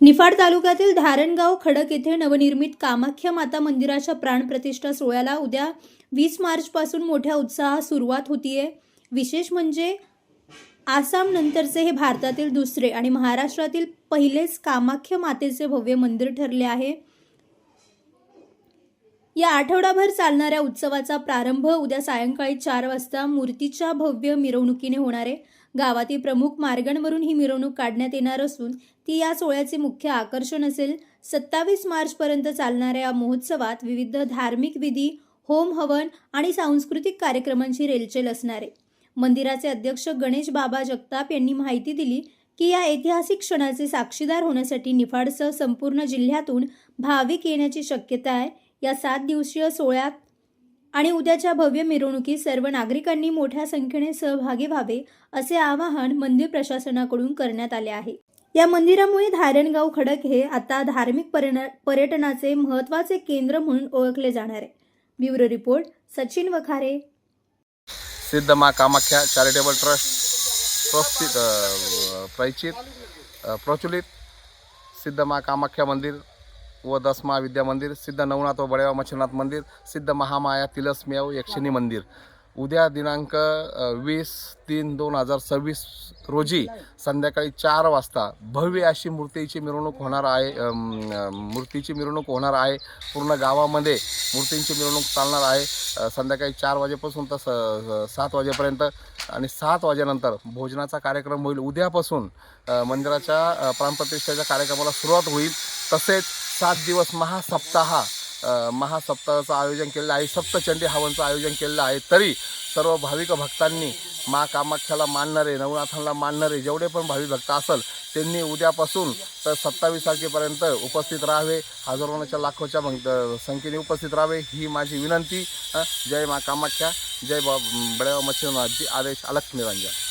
निफाड तालुक्यातील धारणगाव खडक येथे नवनिर्मित कामाख्या माता मंदिराच्या प्राणप्रतिष्ठा सोहळ्याला उद्या 20 मार्चपासून मोठ्या उत्साहात सुरुवात होतीये। विशेष म्हणजे आसाम नंतरचे हे भारतातील दुसरे आणि महाराष्ट्रातील पहिलेच कामाख्या मातेचे भव्य मंदिर ठरले आहे। या आठवडाभर चालणाऱ्या उत्सवाचा प्रारंभ उद्या सायंकाळी 4 वाजता मूर्तीच्या भव्य मिरवणुकीने होणार आहे। गावातील प्रमुख मार्गांवरून ही मिरवणूक काढण्यात येणार असून ती या सोहळ्याचे मुख्य आकर्षण असेल। 27 मार्चपर्यंत चालणाऱ्या या महोत्सवात विविध धार्मिक विधी, होम हवन आणि सांस्कृतिक कार्यक्रमांची रेलचेल असणार आहे। मंदिराचे अध्यक्ष गणेश बाबा जगताप यांनी माहिती दिली की या ऐतिहासिक क्षणाचे साक्षीदार होण्यासाठी निफाडसह संपूर्ण जिल्ह्यातून भाविक येण्याची शक्यता आहे। या 7 दिवसीय सोहळ्यात आणि उद्याच्या भव्य मिरवणुकीत सर्व नागरिकांनी मोठ्या संख्येने सहभागी व्हावे असे आवाहन मंदिर प्रशासनाकडून करण्यात आले आहे। या मंदिरामुळे धारणगाव खडक हे आता धार्मिक पर्यटनाचे महत्त्वाचे केंद्र म्हणून ओळखले जाणार आहे। Bureau report Sachin Wakhare. सिद्ध माँ कामाख्या चैरिटेबल ट्रस्ट प्रचलित सिद्ध माँ कामाख्या मंदिर व 10 महाविद्या मंदिर, सिद्ध नवनाथ व बड़ेवा मच्छरनाथ मंदिर, सिद्ध महामाया तिलस्मेव यक्षिणी मंदिर उद्या दिनांक 20/3/2026 रोजी संध्याकाळी 4 वाजता भव्य अशी मूर्तीची मिरवणूक होणार आहे। पूर्ण गावामध्ये मूर्तींची मिरवणूक चालणार आहे। संध्याकाळी 4 वाजेपासून तर 7 वाजेपर्यंत आणि 7 वाजेनंतर भोजनाचा कार्यक्रम होईल। उद्यापासून मंदिराच्या प्राणप्रतिष्ठेच्या कार्यक्रमाला सुरुवात होईल। तसेच 7 दिवस महासप्ताहाचं आयोजन केलेलं आहे। सप्तचंडी हवनचं आयोजन केलेलं आहे। तरी सर्व भाविक भक्तांनी माँ कामाख्याला मानणारे, नवनाथांना मानणारे जेवढे पण भाविक भक्त असेल त्यांनी उद्यापासून तर 27 तारखेपर्यंत उपस्थित राहावे। हजारोच्या लाखोच्या संख्येने उपस्थित राहावे ही माझी विनंती। जय माँ कामाख्या, जय बड़ेवा मच्छरनाथ जी। आदेश अलख निरंजन।